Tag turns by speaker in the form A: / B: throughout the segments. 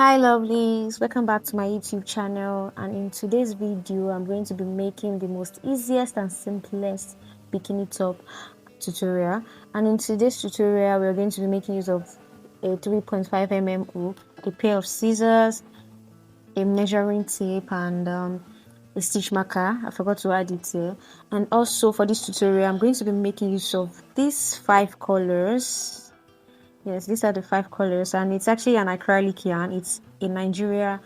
A: Hi lovelies, welcome back to my YouTube channel, and in today's video I'm going to be making the most easiest and simplest bikini top tutorial. And in today's tutorial we're going to be making use of a 3.5 mm hook, a pair of scissors, a measuring tape, and a stitch marker. I forgot to add it here. And also for this tutorial I'm going to be making use of these 5 colors. Yes, these are the 5 colors, and it's actually an acrylic yarn. It's a Nigeria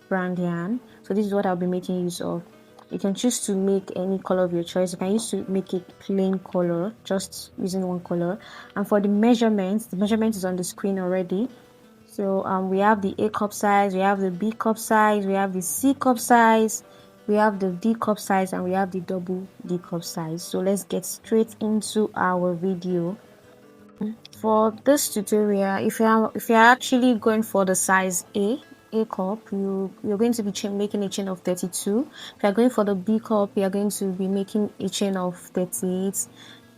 A: brand yarn. So this is what I'll be making use of. You can choose to make any color of your choice. You can use to make a plain color, just using one color. And for the measurements is on the screen already. So we have the A cup size, we have the B cup size, we have the C cup size, we have the D cup size, and we have the double D cup size. So let's get straight into our video. For this tutorial, if you're actually going for the size A cup, you're going to be making a chain of 32. If you're going for the B cup, you're going to be making a chain of 38. If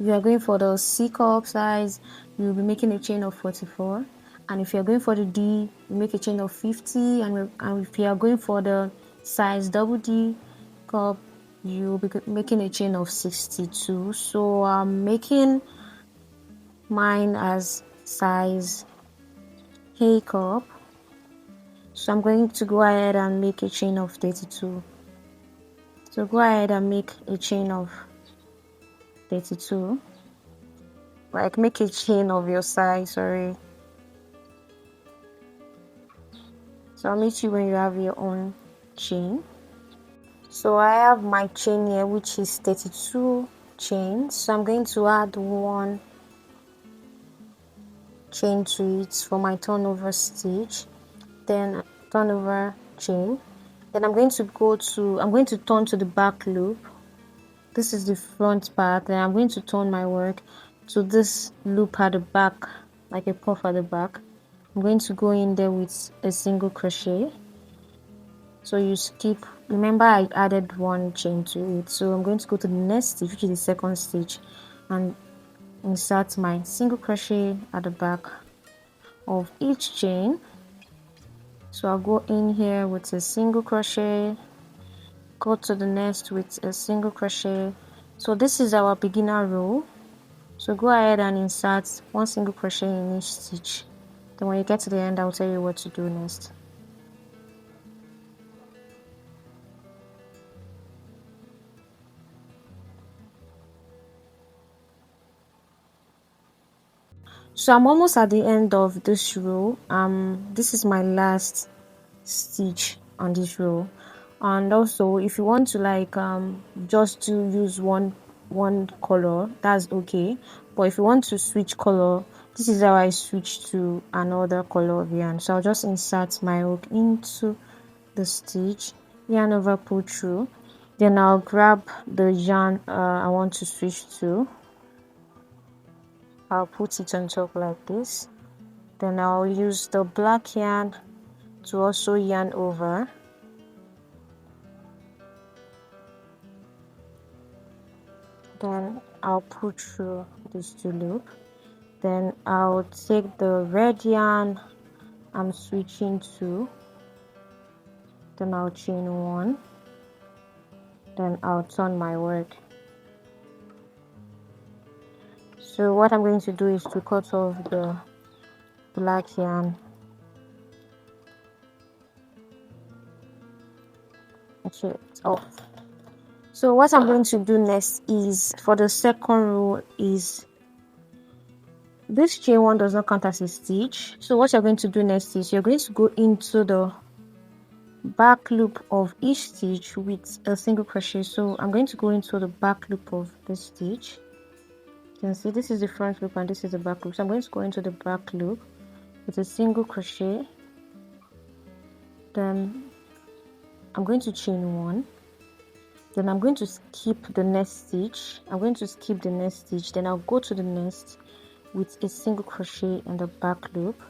A: you're going for the C cup size, you'll be making a chain of 44. And if you're going for the D, you make a chain of 50. And if you're going for the size double D cup, you'll be making a chain of 62. So I'm making mine as size A cup, so I'm going to go ahead and make a chain of 32. So go ahead and make a chain of 32, like make a chain of your size. Sorry, so I'll meet you when you have your own chain. So I have my chain here, which is 32 chains, so I'm going to add one chain to it for my turnover stitch, then turnover chain. Then I'm going to turn to the back loop. This is the front part. Then I'm going to turn my work to this loop at the back, like a puff at the back. I'm going to go in there with a single crochet. So you skip, remember I added one chain to it, so I'm going to go to the next stitch, which is the second stitch, and insert my single crochet at the back of each chain. So I'll go in here with a single crochet, go to the next with a single crochet. So this is our beginner row. So go ahead and insert one single crochet in each stitch. Then when you get to the end, I'll tell you what to do next. So I'm almost at the end of this row. This is my last stitch on this row. And also, if you want to like just to use one color, that's okay. But if you want to switch color, this is how I switch to another color of yarn. So I'll just insert my hook into the stitch, yarn over, pull through, then I'll grab the yarn I want to switch to. I'll put it on top like this. Then I'll use the black yarn to also yarn over. Then I'll pull through this 2 loop. Then I'll take the red yarn I'm switching to. Then I'll chain 1. Then I'll turn my work. So what I'm going to do is to cut off the black yarn. Actually, it's off. So what I'm going to do next is, for the second row, is this chain 1 does not count as a stitch. So what you're going to do next is you're going to go into the back loop of each stitch with a single crochet. So I'm going to go into the back loop of this stitch. You can see this is the front loop and this is the back loop. So I'm going to go into the back loop with a single crochet. Then I'm going to chain 1. Then I'm going to skip the next stitch. Then I'll go to the next with a single crochet in the back loop.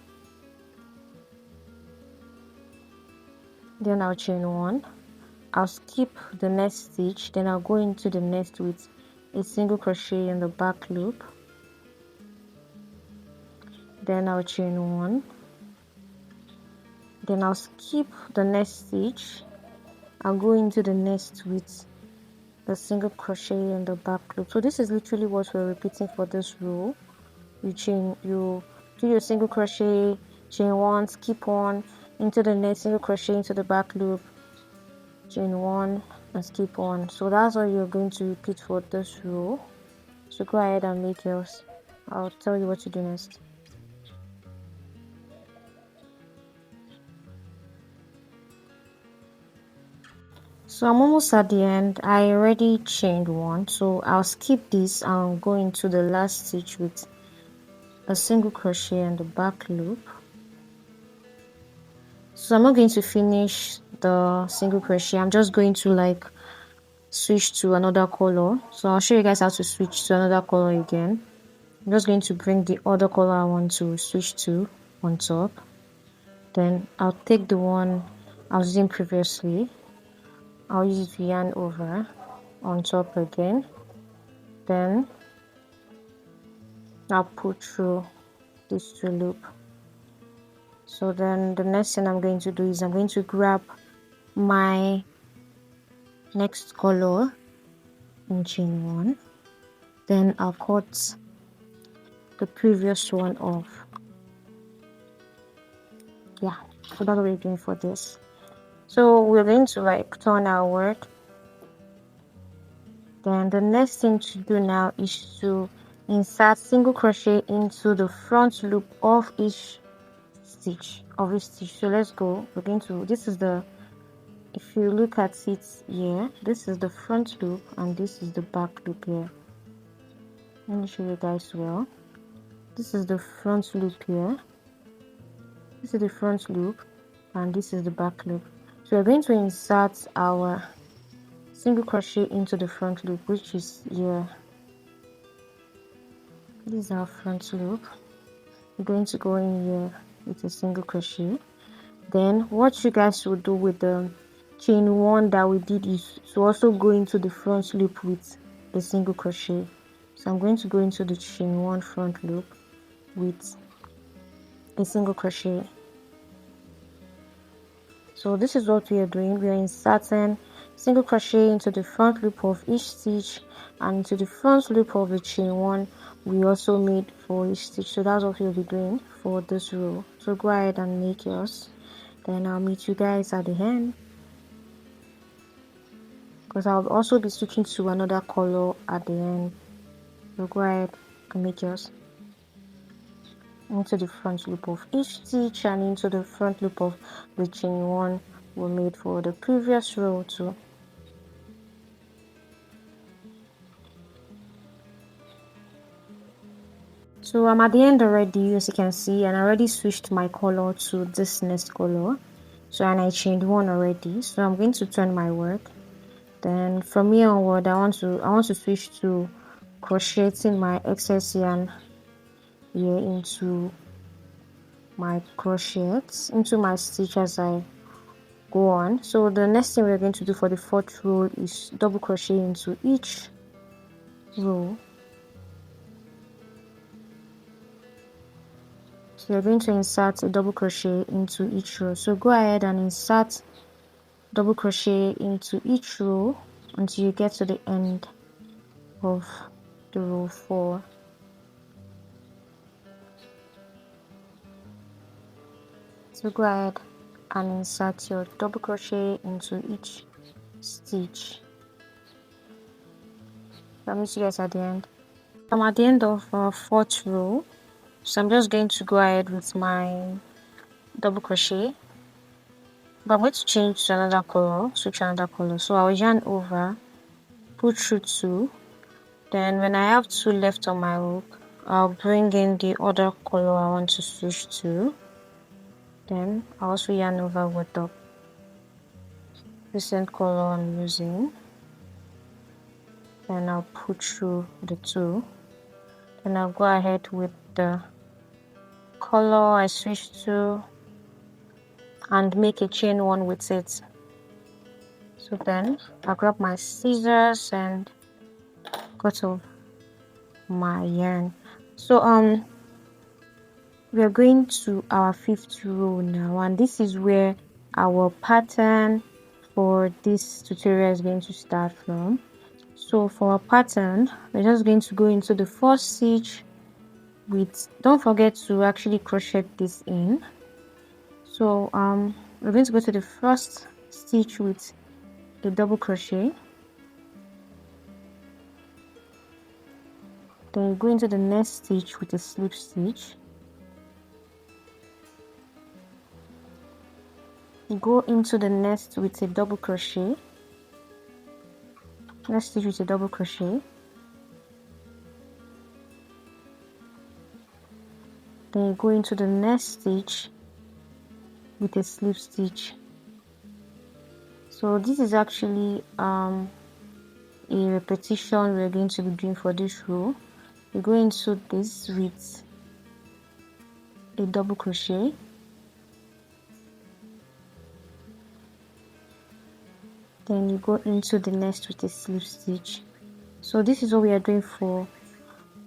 A: Then I'll chain 1. I'll skip the next stitch. Then I'll go into the next with a single crochet in the back loop. Then I'll chain 1. Then I'll skip the next stitch. I'll go into the next with the single crochet in the back loop. So this is literally what we're repeating for this row. You do your single crochet, chain one, skip one, into the next, single crochet into the back loop, chain one and skip one. So that's all you're going to repeat for this row. So go ahead and make yours. I'll tell you what to do next. So I'm almost at the end. I already chained one, so I'll skip this and go into the last stitch with a single crochet in the back loop. So I'm not going to finish the single crochet. I'm just going to like switch to another color. So I'll show you guys how to switch to another color again. I'm just going to bring the other color I want to switch to on top. Then I'll take the one I was using previously. I'll use it to yarn over on top again. Then I'll put through this two loop. So then the next thing I'm going to do is I'm going to grab my next color and chain one. Then I'll cut the previous one off. Yeah, so that's what we're doing for this. So we're going to like turn our work. Then the next thing to do now is to insert single crochet into the front loop of each stitch. So let's go. We're going to, this is the, if you look at it here, this is the front loop and this is the back loop here. Let me show you guys well. This is the front loop here. This is the front loop and this is the back loop. So we're going to insert our single crochet into the front loop, which is here. This is our front loop. We're going to go in here with a single crochet. Then what you guys will do with the chain one that we did is to also go into the front loop with the single crochet. So I'm going to go into the chain one front loop with a single crochet. So this is what we are doing. We are inserting single crochet into the front loop of each stitch and into the front loop of the chain one we also made for each stitch. So that's what we'll be doing for this row. So go ahead and make yours. Then I'll meet you guys at the end, because I'll also be switching to another color at the end. So go ahead and make yours into the front loop of each stitch and into the front loop of the chain one we made for the previous row too. So I'm at the end already, as you can see, and I already switched my color to this next color. So and I chained one already. So I'm going to turn my work. Then from here onward, I want to switch to crocheting my excess yarn here into my crochets, into my stitch as I go on. So the next thing we're going to do for the fourth row is double crochet into each row. So you're going to insert a double crochet into each row. So go ahead and insert double crochet into each row until you get to the end of the row 4. So go ahead and insert your double crochet into each stitch. I'll meet you guys at the end. I'm at the end of our 4th row. So I'm just going to go ahead with my double crochet, but I'm going to change to another color, switch to another color. So I'll yarn over, put through 2, then when I have 2 left on my hook, I'll bring in the other color I want to switch to. Then I'll also yarn over with the recent color I'm using. Then I'll put through the 2. Then I'll go ahead with the color I switched to and make a chain one with it. So then I'll grab my scissors and cut off my yarn. So we are going to our 5th row now, and this is where our pattern for this tutorial is going to start from. So for our pattern, we're just going to go into the first stitch with, don't forget to actually crochet this in. So we're going to go to the first stitch with a double crochet, then you go into the next stitch with a slip stitch, you go into the next with a double crochet, next stitch with a double crochet, then you go into the next stitch with a slip stitch. So this is actually a repetition we're going to be doing for this row. You go into this with a double crochet, then you go into the next with a slip stitch. So this is what we are doing for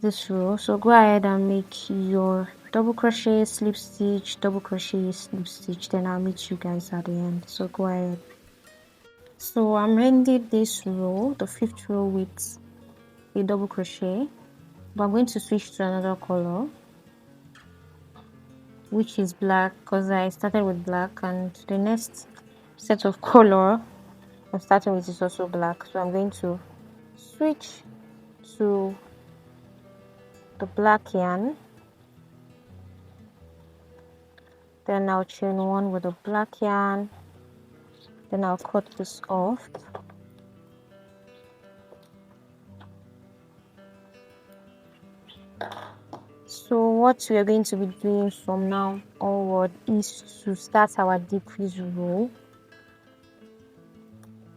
A: this row. So go ahead and make your double crochet, slip stitch, double crochet, slip stitch, then I'll meet you guys at the end. So go ahead. So I'm ending this row, the 5th row, with a double crochet, but I'm going to switch to another color, which is black, because I started with black, and the next set of color I'm starting with is also black. So I'm going to switch to the black yarn, then I'll chain 1 with the black yarn, then I'll cut this off. So what we are going to be doing from now onward is to start our decrease row.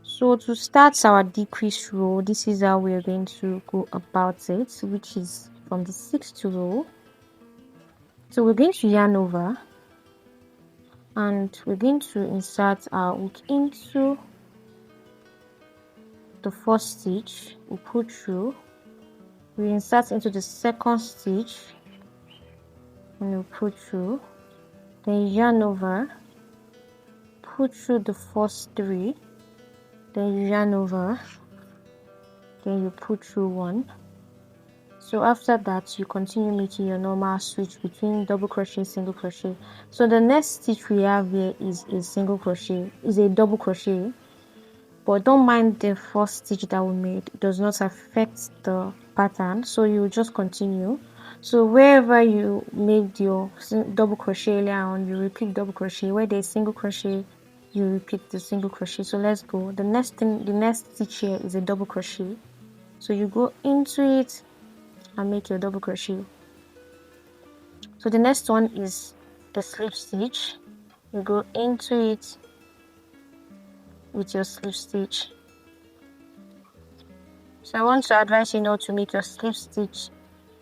A: So to start our decrease row, this is how we are going to go about it, which is from the 6th row. So we're going to yarn over, and we're going to insert our hook into the first stitch, we pull through, we insert into the second stitch, and we pull through, then yarn over, pull through the first 3, then you yarn over, then you pull through 1. So after that, you continue making your normal switch between double crochet, single crochet. So the next stitch we have here is a single crochet, is a double crochet, but don't mind the first stitch that we made. It does not affect the pattern, so you just continue. So wherever you made your double crochet earlier on, you repeat double crochet. Where there's single crochet, you repeat the single crochet. So let's go. The next stitch here is a double crochet, so you go into it and make your double crochet. So the next one is the slip stitch. You go into it with your slip stitch. So I want to advise you not to make your slip stitch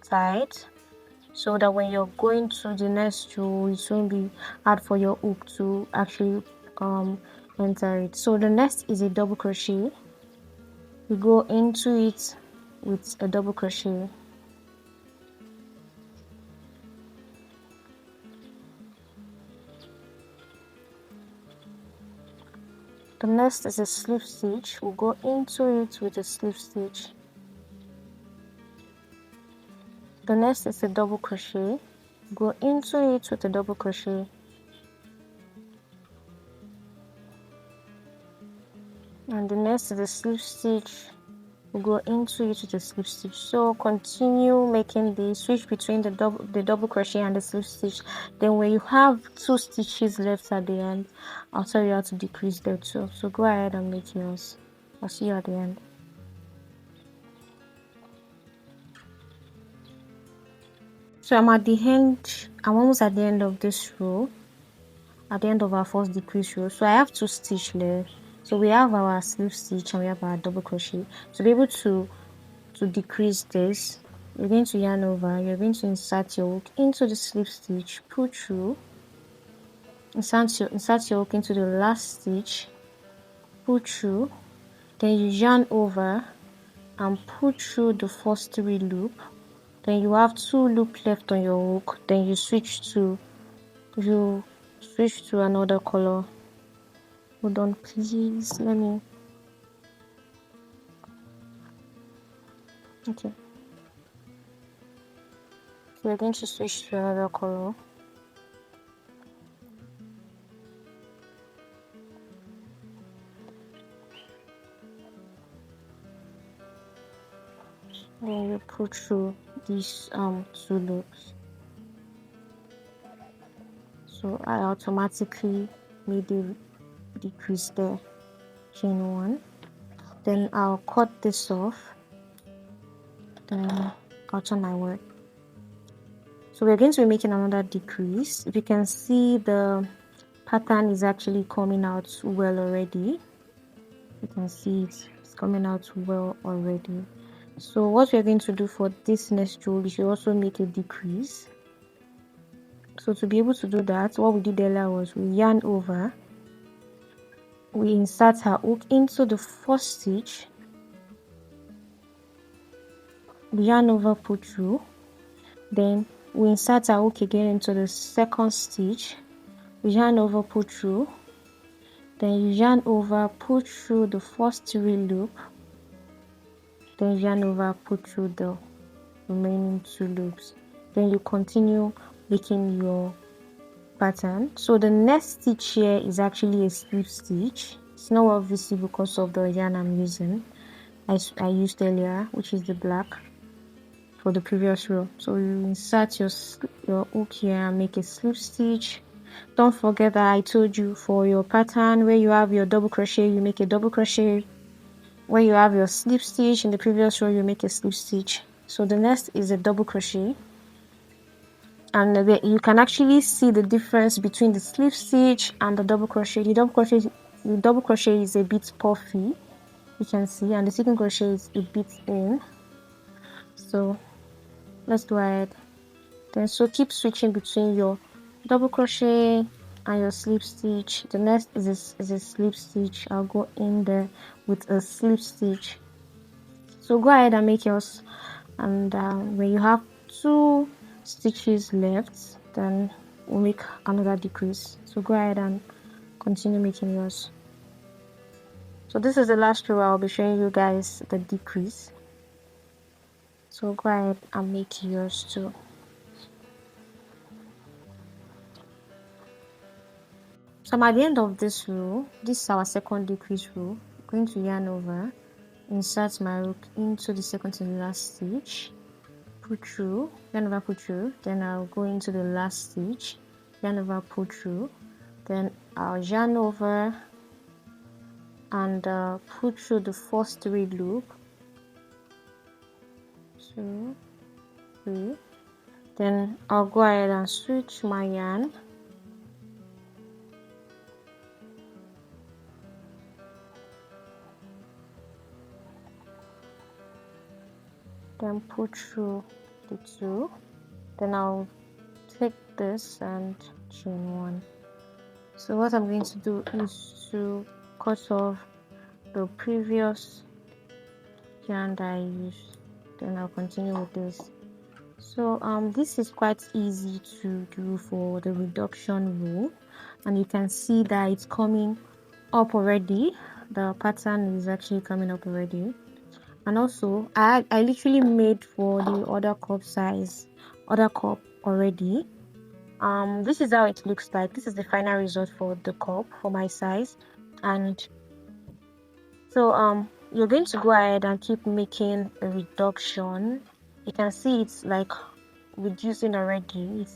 A: tight, so that when you're going to the next row, it won't be hard for your hook to actually enter it. So the next is a double crochet. You go into it with a double crochet. The next is a slip stitch. We'll go into it with a slip stitch. The next is a double crochet. Go into it with a double crochet. And the next is a slip stitch. We'll go into it with a slip stitch. So continue making the switch between the double crochet and the slip stitch. Then when you have 2 stitches left at the end, I'll tell you how to decrease them too. So go ahead and make yours. I'll see you at the end. So I'm almost at the end of this row, at the end of our first decrease row. So I have 2 stitches left. So we have our slip stitch and we have our double crochet. To be able to decrease this, you're going to yarn over, you're going to insert your hook into the slip stitch, pull through, insert your hook into the last stitch, pull through, then you yarn over and pull through the first 3 loop, then you have 2 loops left on your hook, then you switch to another color. Hold on, please. Let me. Okay. So we're going to switch to another color. Then you put through these 2 loops. So I automatically made a decrease there. Chain 1. Then I'll cut this off. Then I'll turn my work. So we're going to be making another decrease. If you can see, the pattern is actually coming out well already. You can see it's coming out well already. So what we're going to do for this next row is you also make a decrease. So to be able to do that, what we did earlier was we yarn over, we insert our hook into the first stitch, we yarn over, put through, then we insert our hook again into the second stitch, we yarn over, put through, then you yarn over, put through the first 3 loop, then yarn over, put through the remaining 2 loops, then you continue making your pattern. So the next stitch here is actually a slip stitch. It's not well visible because of the yarn I'm using, I used earlier, which is the black for the previous row. So you insert your hook here and make a slip stitch. Don't forget that I told you for your pattern where you have your double crochet, you make a double crochet. Where you have your slip stitch in the previous row, you make a slip stitch. So the next is a double crochet, and you can actually see the difference between the slip stitch and the double crochet. The double crochet is a bit puffy, you can see, and the single crochet is a bit in. So let's go ahead. Then so keep switching between your double crochet and your slip stitch. The next is a slip stitch. I'll go in there with a slip stitch. So go ahead and make yours, and when you have 2 stitches left, then we'll make another decrease. So go ahead and continue making yours. So this is the last row. I'll be showing you guys the decrease. So go ahead and make yours too. So I'm at the end of this row. This is our second decrease row. I'm going to yarn over, insert my hook into the second to the last stitch, put through, yarn over, put through, then I'll go into the last stitch, yarn over, put through, then I'll yarn over and put through the first 3 loop, 2, 3, then I'll go ahead and switch my yarn, then put through the 2, then I'll take this and chain 1. So what I'm going to do is to cut off the previous yarn that I used, then I'll continue with this. So this is quite easy to do for the reduction row, and you can see that it's coming up already. The pattern is actually coming up already. And also I literally made for the other cup already. This is how it looks like. This is the final result for the cup for my size. And so you're going to go ahead and keep making a reduction. You can see it's like reducing already.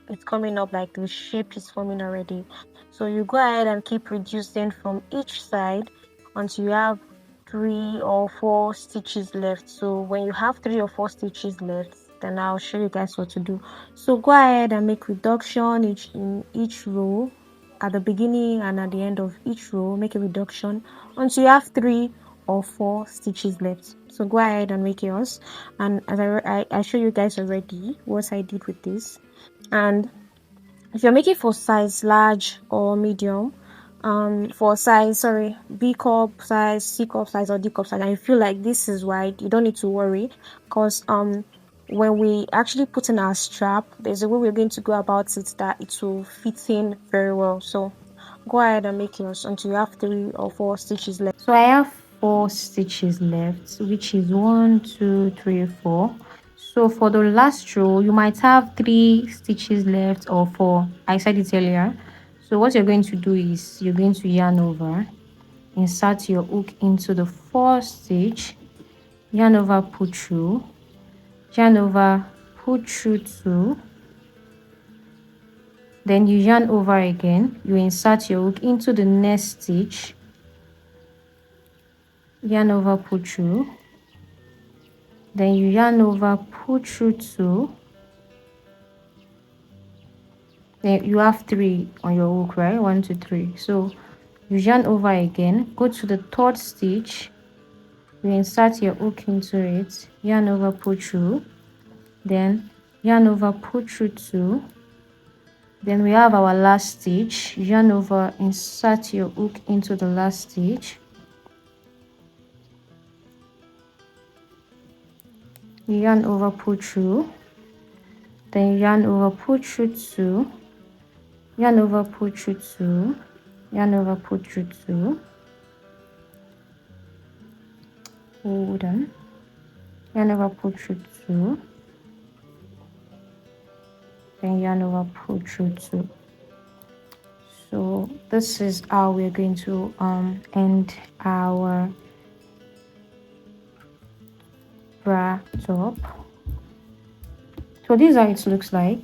A: It's coming up, like the shape is forming already. So you go ahead and keep reducing from each side until you have 3 or 4 stitches left. So when you have 3 or 4 stitches left, then I'll show you guys what to do. So go ahead and make reduction in each row. At the beginning and at the end of each row, make a reduction until you have 3 or 4 stitches left. So go ahead and make yours, and as I show you guys already what I did with this. And if you're making for size large or medium, for size B cup size, C cup size, or D cup size, and you feel like this is wide, you don't need to worry, because when we actually put in our strap, there's a way we're going to go about it that it will fit in very well. So go ahead and make yours until you have 3 or 4 stitches left. So I have 4 stitches left, which is 1, 2, 3, 4. So for the last row, you might have 3 stitches left or 4. I said it earlier. So what you're going to do is you're going to yarn over, insert your hook into the 4th stitch, yarn over, pull through, yarn over, pull through 2, then you yarn over again, you insert your hook into the next stitch, yarn over, pull through, then you yarn over, pull through 2, then you have 3 on your hook, right? 1, 2, 3. So you yarn over again, go to the 3rd stitch, you insert your hook into it, yarn over, pull through, then yarn over, pull through 2, then we have our last stitch, yarn over, insert your hook into the last stitch, yarn over, pull through, then yarn over, pull through 2, yarn over, pull through 2, yarn over, pull through 2, hold on, yarn over, pull through 2, then yarn over, pull through 2. So this is how we're going to end our bra top. So this is how it looks like,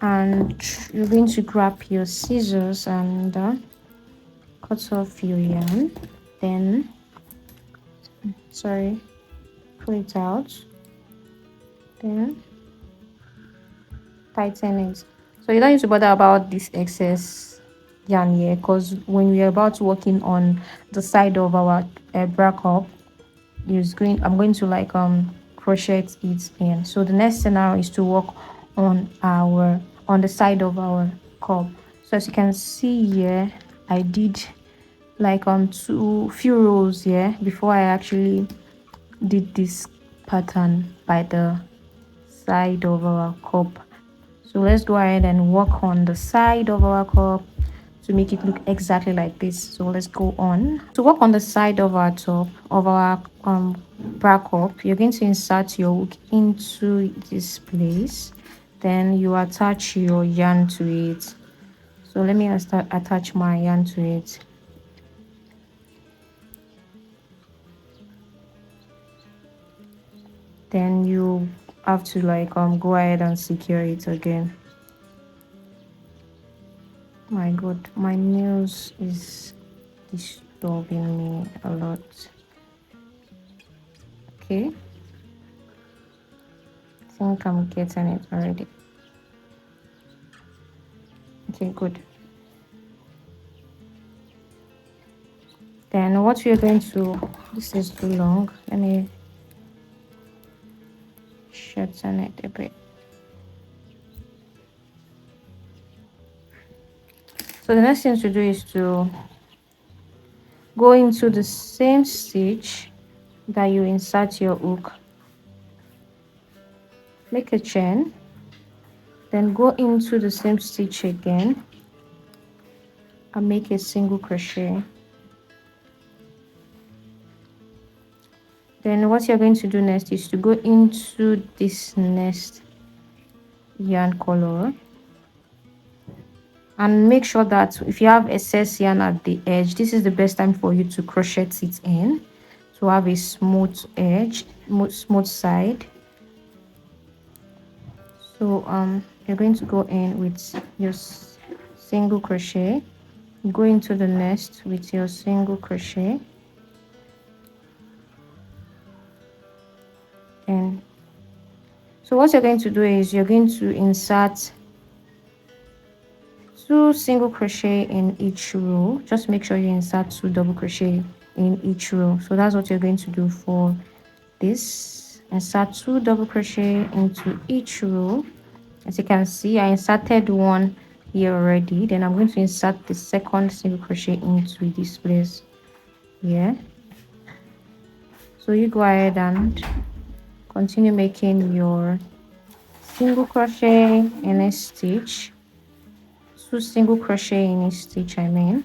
A: and you're going to grab your scissors and cut off your yarn, then pull it out, then tighten it. So you don't need to bother about this excess yarn here, because when we're about working on the side of our bra cup, I'm going to like crochet it in. So the next thing now is to work on the side of our cup. So as you can see here, I did like few rows here before I actually did this pattern by the side of our cup. So let's go ahead and work on the side of our cup to make it look exactly like this. So let's go on. To work on the side of our top of our bra cup, you're going to insert your hook into this place, then you attach your yarn to it. So let me attach my yarn to it. Then you have to like go ahead and secure it again. My god, my nails is disturbing me a lot. Okay, I think I'm getting it already. Okay, good. Then what we're going to, this is too long, let me shorten it a bit. So the next thing to do is to go into the same stitch that you insert your hook, make a chain, then go into the same stitch again and make a single crochet. Then what you're going to do next is to go into this next yarn color and make sure that if you have excess yarn at the edge, this is the best time for you to crochet it in to have a smooth edge, smooth side. So you're going to go in with your single crochet, go into the next with your single crochet, and so what you're going to do is you're going to insert 2 single crochet in each row. Just make sure you insert 2 double crochet in each row. So that's what you're going to do for this. Insert 2 double crochet into each row. As you can see, I inserted one here already. Then I'm going to insert the second single crochet into this place here. So you go ahead and continue making your single crochet in a stitch, 2 single crochet in each stitch, I mean.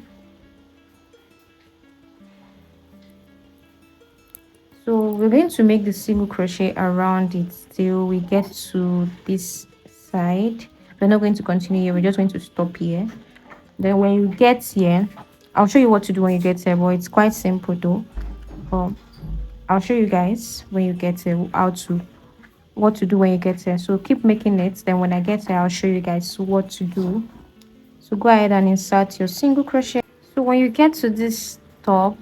A: So we're going to make the single crochet around it till we get to this side. We're not going to continue here, we're just going to stop here. Then when you get here, I'll show you what to do when you get here, but it's quite simple though. I'll show you guys when you get here what to do when you get here. So keep making it, then when I get here I'll show you guys what to do. So go ahead and insert your single crochet. So when you get to this top,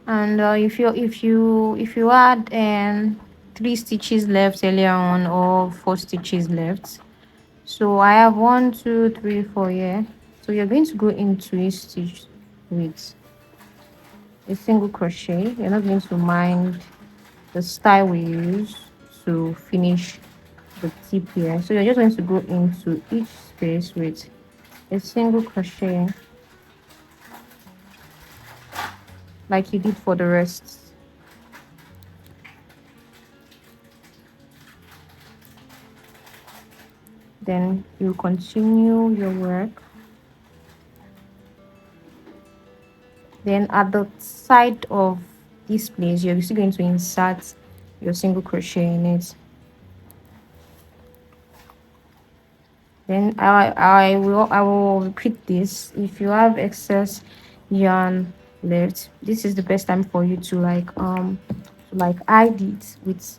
A: and if you had 3 stitches left earlier on or 4 stitches left, so I have 1 2 3 4 here. So you're going to go into each stitch with a single crochet. You're not going to mind the style we use to finish the tip here. So you're just going to go into each space with a single crochet like you did for the rest. Then you continue your work. Then at the side of this place, you're still going to insert your single crochet in it. Then I will repeat this. If you have excess yarn left, this is the best time for you to like hide it with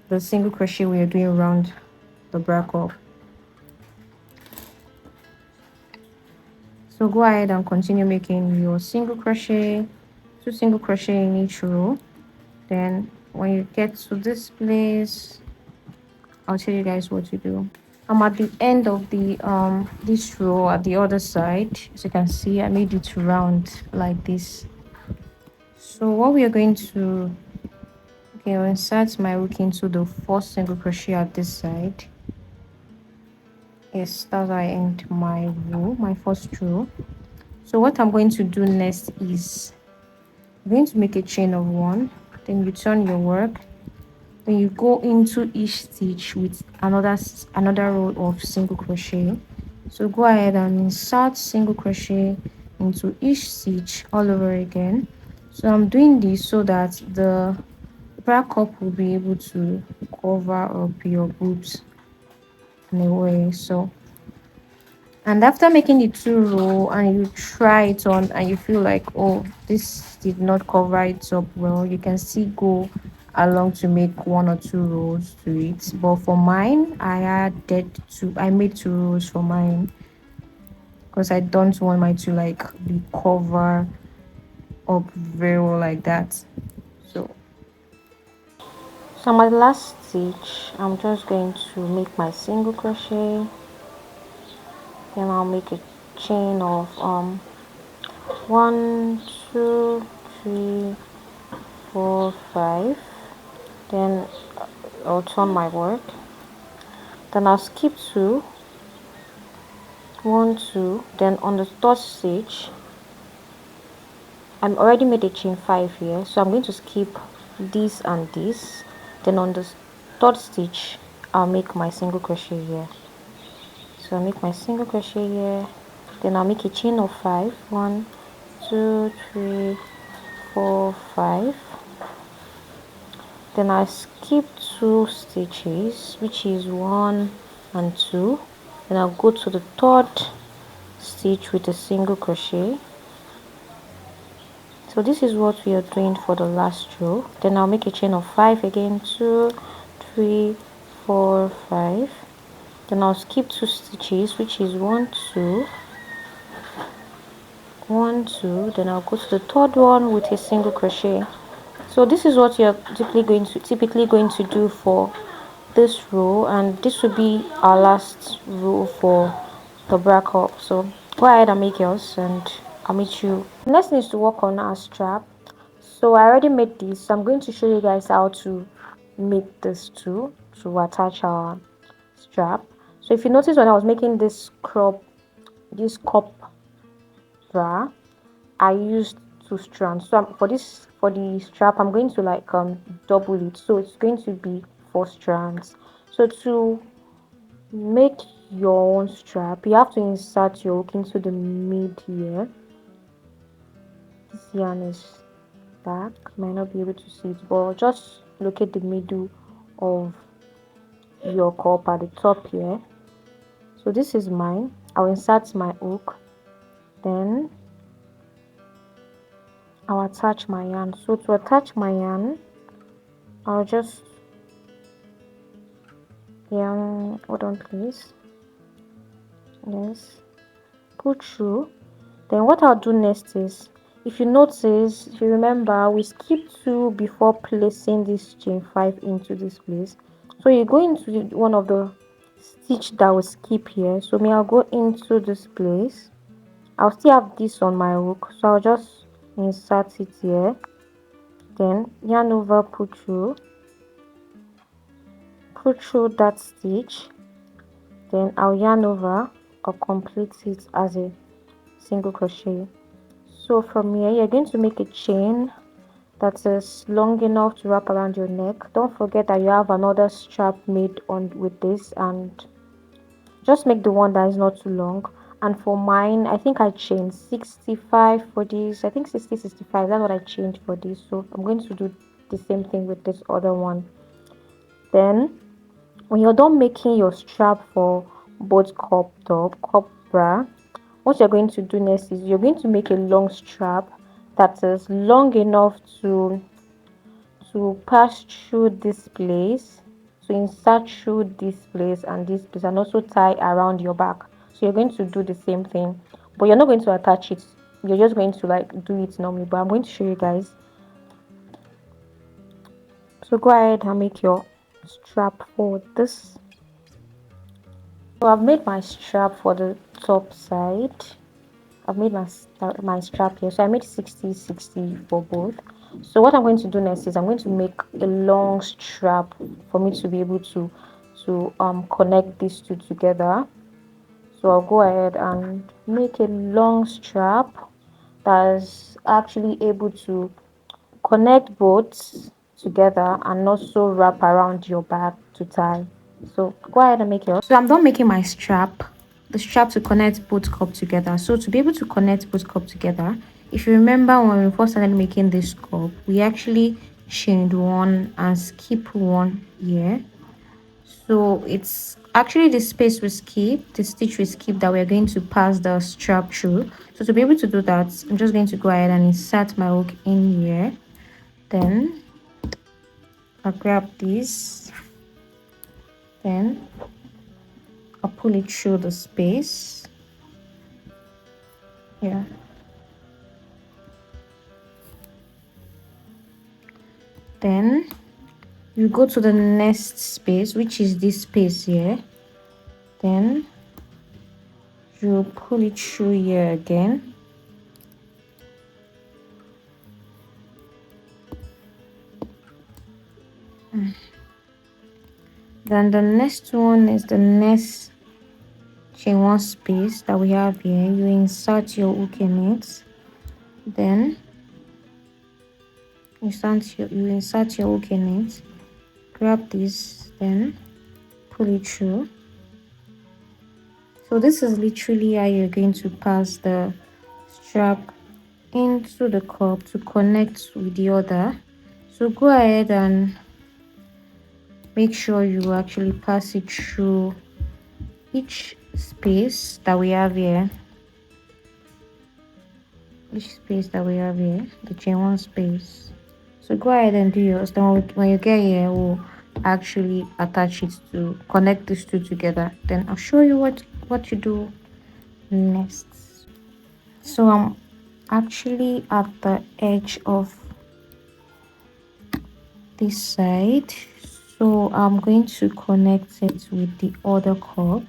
A: the single crochet we are doing around the back up. So go ahead and continue making your single crochet, 2 single crochet in each row. Then when you get to this place, I'll tell you guys what to do. I'm at the end of the this row at the other side. As you can see, I made it round like this. So what we are going to, okay, I'll insert my hook into the first single crochet at this side. Yes, that's how I end my row, my first row. So what I'm going to do next is I'm going to make a chain of 1. Then you turn your work. Then you go into each stitch with another row of single crochet. So go ahead and insert single crochet into each stitch all over again. So I'm doing this so that the back up will be able to cover up your boobs in a way. So, and after making the 2 row and you try it on and you feel like, oh, this did not cover it up well, you can still go along to make 1 or 2 rows to it. But for mine, I made 2 rows for mine because I don't want mine to like be covered up very well like that. So my last stitch, I'm just going to make my single crochet. Then I'll make a chain of 1 2 3 4 5. Then I'll turn my work. Then I'll skip 2 1 2. Then on the 3rd stitch, I'm already made a chain 5 here, so I'm going to skip this and this. Then on the 3rd stitch, I'll make my single crochet here. So I'll make my single crochet here. Then I'll make a chain of 5 1 2 3 4 5. Then I skip 2 stitches, which is 1 and 2. Then I'll go to the 3rd stitch with a single crochet. So this is what we are doing for the last row. Then I'll make a chain of 5 again, 2 3 4 5. Then I'll skip 2 stitches, which is 1 2 1 2. Then I'll go to the 3rd one with a single crochet. So this is what you're typically going to do for this row, and this will be our last row for the back up. So go ahead and make yours, and I'll meet you. Next thing is to work on our strap. So I already made this, so I'm going to show you guys how to make this too, to attach our strap. So if you notice, when I was making this cup bra, I used 2 strands. So for the strap, I'm going to like double it, so it's going to be 4 strands. So to make your own strap, you have to insert your hook into the mid here. This yarn is dark, you might not be able to see it, but just locate the middle of your cup at the top here. So this is mine. I'll insert my hook, then I'll attach my yarn. So to attach my yarn, I'll just hold on please, yes, pull through. Then what I'll do next is, if you notice, if you remember, we skipped 2 before placing this chain 5 into this place. So you go into one of the stitch that will skip here. So I'll go into this place. I'll still have this on my hook, so I'll just insert it here, then yarn over, pull through that stitch, then I'll yarn over or complete it as a single crochet. So from here, you're going to make a chain that is long enough to wrap around your neck. Don't forget that you have another strap made on with this, and just make the one that is not too long. And for mine, I think I chained 65 for this. I think 60, 65, that's what I changed for this. So I'm going to do the same thing with this other one. Then when you're done making your strap for both cup top, cup bra, what you're going to do next is you're going to make a long strap that is long enough to pass through this place, to insert through this place and this place, and also tie around your back. So you're going to do the same thing, but you're not going to attach it, you're just going to like do it normally, but I'm going to show you guys. So go ahead and make your strap for this. So I've made my strap for the top side. I've made my strap here, so I made 60 60 for both. So what I'm going to do next is I'm going to make a long strap for me to be able to connect these two together. So I'll go ahead and make a long strap that is actually able to connect both together and also wrap around your back to tie. So go ahead and make yours. So I'm done making my strap, the strap to connect both cup together. So to be able to connect both cup together, if you remember when we first started making this cup, we actually chained one and skip one here. So it's actually the space we skip, the stitch we skip, that we're going to pass the strap through. So to be able to do that, I'm just going to go ahead and insert my hook in here. Then I'll grab this, then I'll pull it through the space. Yeah. Then you go to the next space, which is this space here. Then you pull it through here again. Then the next one is the next chain one space that we have here. You insert your hook in it. Then you insert your hook in it. Grab this, then pull it through. So this is literally how you're going to pass the strap into the cup to connect with the other. So go ahead and make sure you actually pass it through each space that we have here. The chain one space. So go ahead and do yours. Then when you get here, we'll actually attach it to connect these two together. Then I'll show you what you do next. So I'm actually at the edge of this side, so I'm going to connect it with the other cup.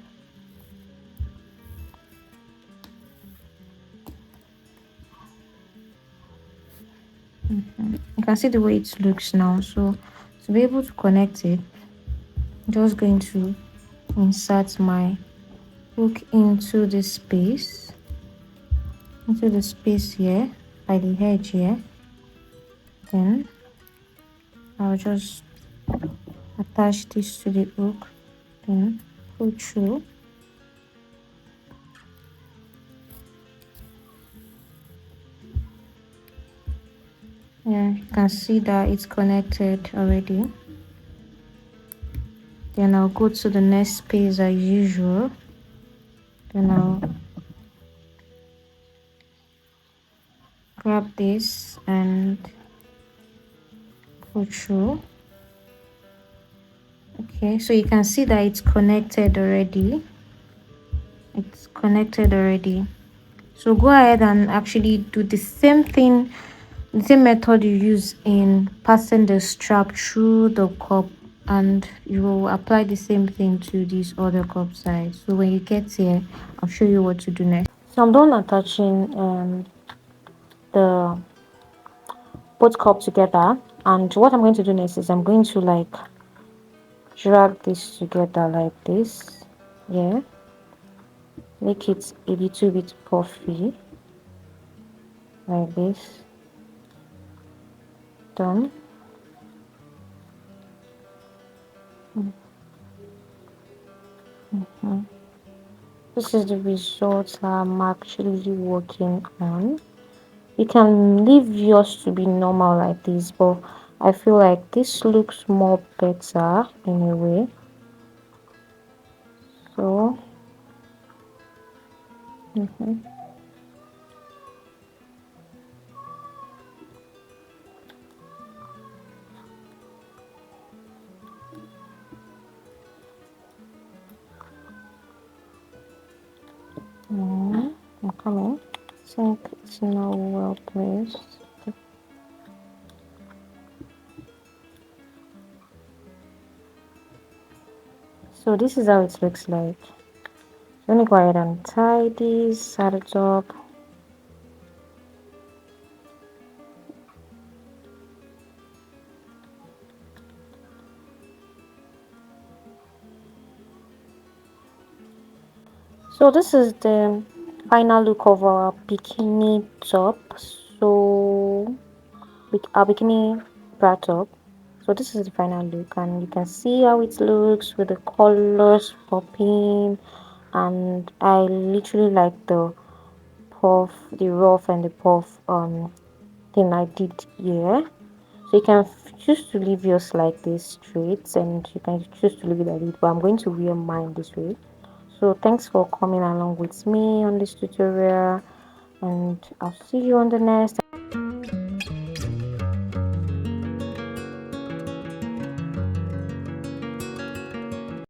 A: You can see the way it looks now. So to be able to connect it, I'm just going to insert my hook into the space here by the edge here. Then I'll just attach this to the hook, then pull through. Yeah, you can see that it's connected already. Then I'll go to the next space as usual. Then I'll grab this and pull through. Okay, so you can see that it's connected already. It's connected already. So go ahead and actually do the same thing, the same method you use in passing the strap through the cup, and you will apply the same thing to this other cup side. So when you get here, I'll show you what to do next. So I'm done attaching the both cups together, and what I'm going to do next is I'm going to like drag this together like this. Yeah, make it a little bit puffy like this. Done. This is the result I'm actually working on. You can leave yours to be normal like this, but I feel like this looks more better in a way. So I'm coming. I think it's now well placed. So this is how it looks like. Let me go ahead and tie this at the top. So this is the final look of our bikini top. So our bikini bra top. So this is the final look, and you can see how it looks with the colors popping, and I literally like the puff, the rough and the puff thing I did here. So you can choose to leave yours like this straight, and you can choose to leave it like this, but I'm going to wear mine this way. So thanks for coming along with me on this tutorial, and I'll see you on the next.